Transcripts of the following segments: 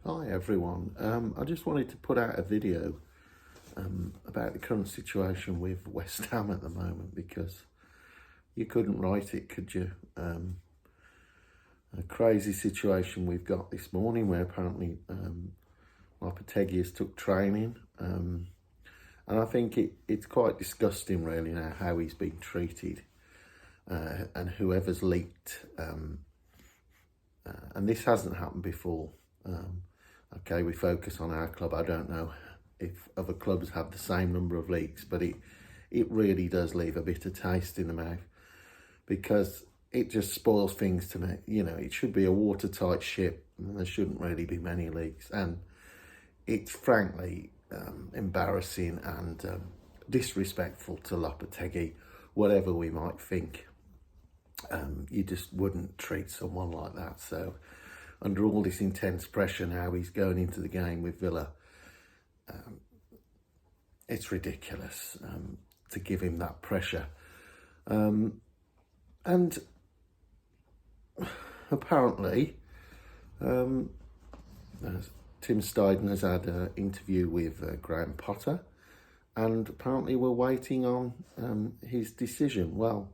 Hi everyone, I just wanted to put out a video about the current situation with West Ham at the moment, because you couldn't write it, could you? A crazy situation we've got this morning where apparently Lopetegui has took training, and I think it's quite disgusting really now how he's been treated, and whoever's leaked, and this hasn't happened before. Okay, we focus on our club. I don't know if other clubs have the same number of leaks, but it really does leave a bitter taste in the mouth, because it just spoils things to me. You know, it should be a watertight ship and there shouldn't really be many leaks, and it's frankly embarrassing and disrespectful to Lopetegui, whatever we might think. You just wouldn't treat someone like that. So under all this intense pressure now, he's going into the game with Villa. It's ridiculous to give him that pressure. And apparently, Tim Steidten has had an interview with Graham Potter, and apparently we're waiting on his decision. Well,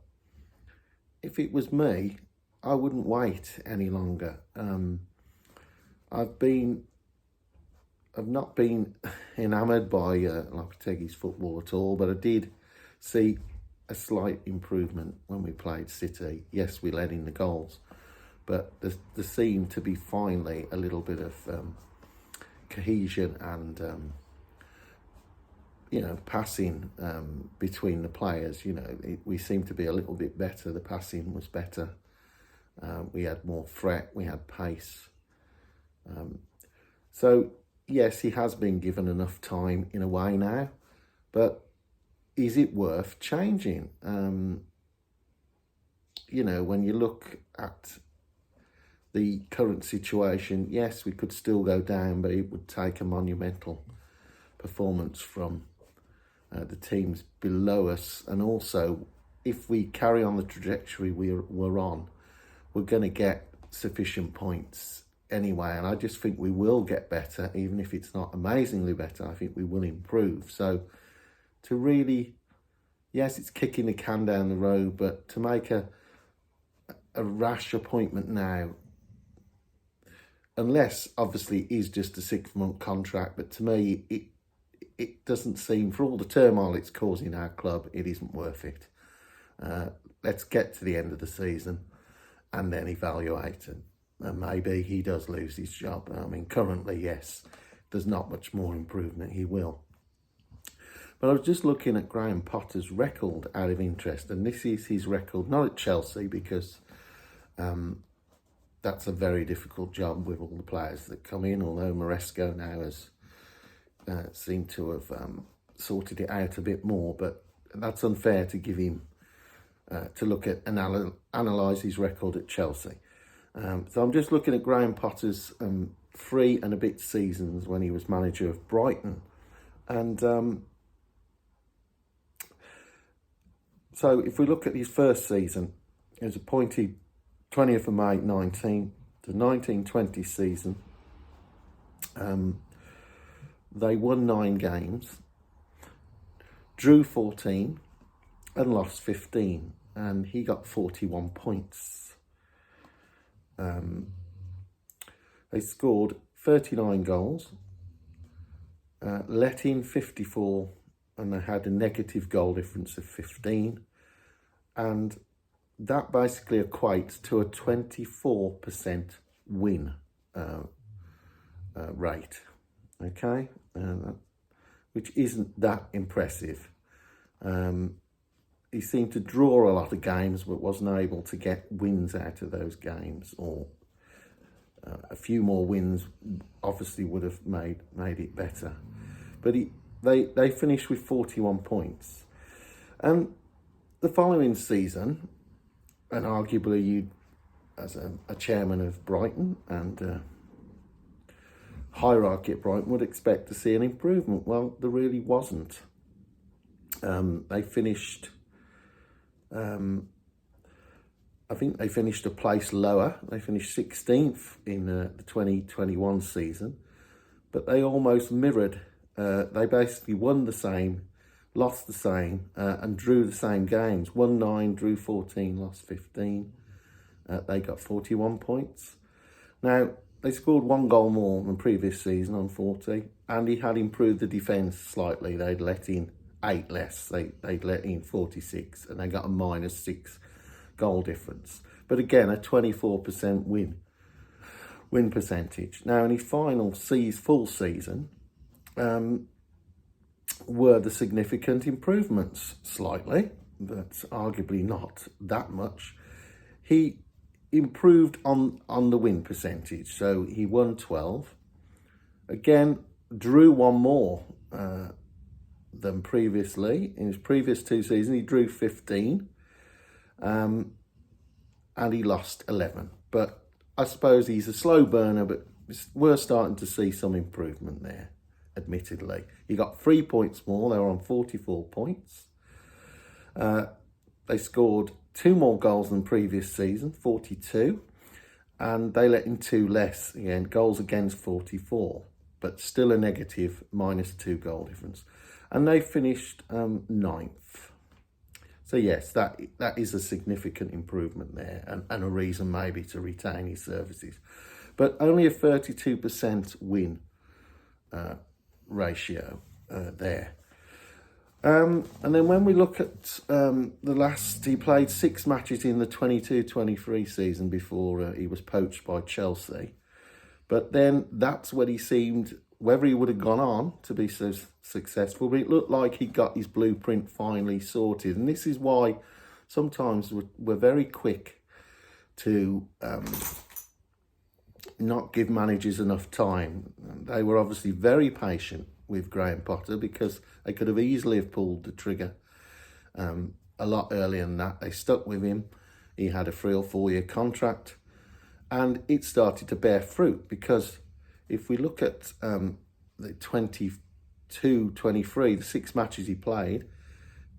if it was me, I wouldn't wait any longer. I've not been enamoured by Lopetegui's football at all, but I did see a slight improvement when we played City. Yes, we led in the goals, but there seemed to be finally a little bit of cohesion and passing between the players. We seemed to be a little bit better. The passing was better. We had more threat, we had pace. So, yes, he has been given enough time in a way now, but is it worth changing? When you look at the current situation, yes, we could still go down, but it would take a monumental performance from the teams below us. And also, if we carry on the trajectory we're on, we're going to get sufficient points anyway. And I just think we will get better, even if it's not amazingly better. I think we will improve. So to really, yes, it's kicking the can down the road, but to make a rash appointment now, unless obviously it is just a 6-month contract, but to me, it doesn't seem, for all the turmoil it's causing our club, it isn't worth it. Let's get to the end of the season and then evaluate, and maybe he does lose his job. I mean, currently, yes, there's not much more improvement. He will. But I was just looking at Graham Potter's record out of interest, and this is his record, not at Chelsea, because that's a very difficult job with all the players that come in, although Maresco now has seemed to have sorted it out a bit more, but that's unfair to give him to look at and analyse his record at Chelsea. So I'm just looking at Graham Potter's 3 and a bit seasons when he was manager of Brighton. And so if we look at his first season, he was appointed 20th of May 19, the 1920 season. They won 9 games, drew 14 and lost 15, and he got 41 points. They scored 39 goals, let in 54, and they had a negative goal difference of 15, and that basically equates to a 24% win rate, okay, which isn't that impressive. He seemed to draw a lot of games, but wasn't able to get wins out of those games, or a few more wins obviously would have made it better. But they finished with 41 points. And the following season, and arguably you, as a chairman of Brighton and hierarchy at Brighton, would expect to see an improvement. Well, there really wasn't. They finished I think they finished a place lower. They finished 16th in the 2021 season, but they almost mirrored. They basically won the same, lost the same, and drew the same games. Won 9, drew 14, lost 15. They got 41 points. Now, they scored 1 goal more than previous season on 40, and he had improved the defence slightly. They'd let in 8 less. They'd let in 46, and they got a -6 goal difference. But again, a 24% win percentage. Now, in his final full season, were the significant improvements slightly, but arguably not that much. He improved on the win percentage, so he won 12. Again, drew 1 more than previously. In his previous 2 seasons, he drew 15, and he lost 11. But I suppose he's a slow burner, but we're starting to see some improvement there, admittedly. He got 3 points more. They were on 44 points. They scored 2 more goals than previous season, 42, and they let in 2 less, again, goals against 44, but still a negative -2 goal difference. And they finished 9th. So yes, that is a significant improvement there, and a reason maybe to retain his services. But only a 32% win ratio there. And then when we look at he played 6 matches in the 22-23 season before he was poached by Chelsea. But then that's when he seemed, whether he would have gone on to be so successful, but it looked like he got his blueprint finally sorted. And this is why sometimes we're very quick to not give managers enough time. They were obviously very patient with Graham Potter because they could have easily have pulled the trigger a lot earlier than that. They stuck with him. He had a 3 or 4 year contract, and it started to bear fruit, because if we look at the 22-23, the 6 matches he played,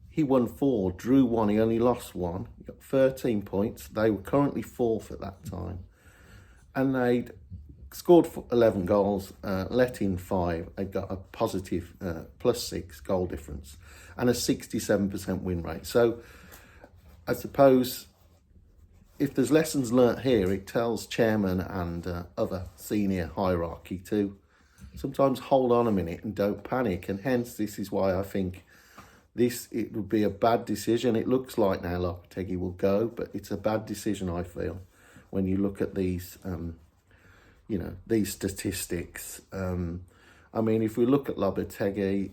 he won 4, drew 1, he only lost 1. He got 13 points. They were currently 4th at that time, and they'd scored 11 goals, let in 5. They got a positive +6 goal difference and a 67% win rate. So I suppose if there's lessons learnt here, it tells chairman and other senior hierarchy to sometimes hold on a minute and don't panic. And hence, this is why I think it would be a bad decision. It looks like now Lopetegui will go, but it's a bad decision, I feel, when you look at these these statistics. I mean, if we look at Lopetegui,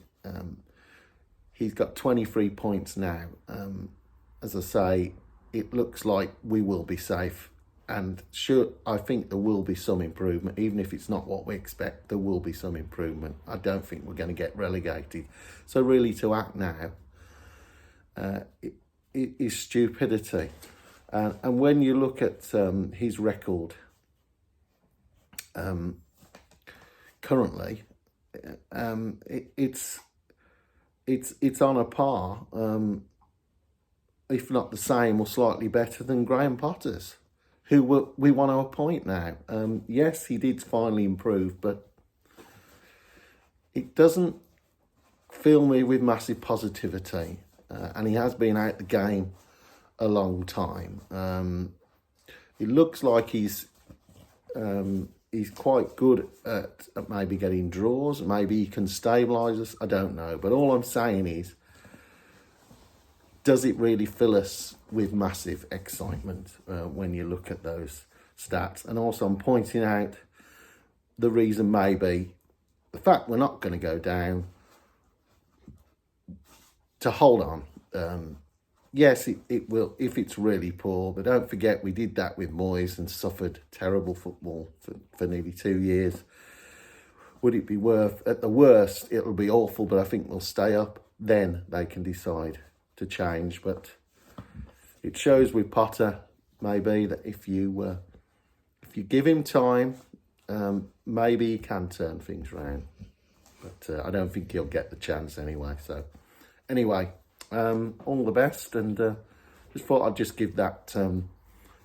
he's got 23 points now. As I say, it looks like we will be safe. And sure, I think there will be some improvement. Even if it's not what we expect, there will be some improvement. I don't think we're going to get relegated. So really, to act now it is stupidity. And when you look at his record, currently, it's on a par, if not the same or slightly better than Graham Potter's, who we want to appoint now. Yes, he did finally improve, but it doesn't fill me with massive positivity. And he has been out the game a long time. It looks like he's quite good at maybe getting draws. Maybe he can stabilise us. I don't know. But all I'm saying is, does it really fill us with massive excitement when you look at those stats? And also, I'm pointing out the reason maybe the fact we're not going to go down, to hold on. Yes, it will if it's really poor, but don't forget we did that with Moyes and suffered terrible football for nearly 2 years. Would it be worth, at the worst, it'll be awful, but I think we'll stay up. Then they can decide to change. But it shows with Potter, maybe, that if you give him time, maybe he can turn things around. But I don't think he'll get the chance anyway. So anyway, all the best, and just thought I'd just give that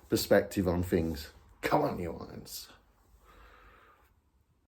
perspective on things. Come on, you Irons.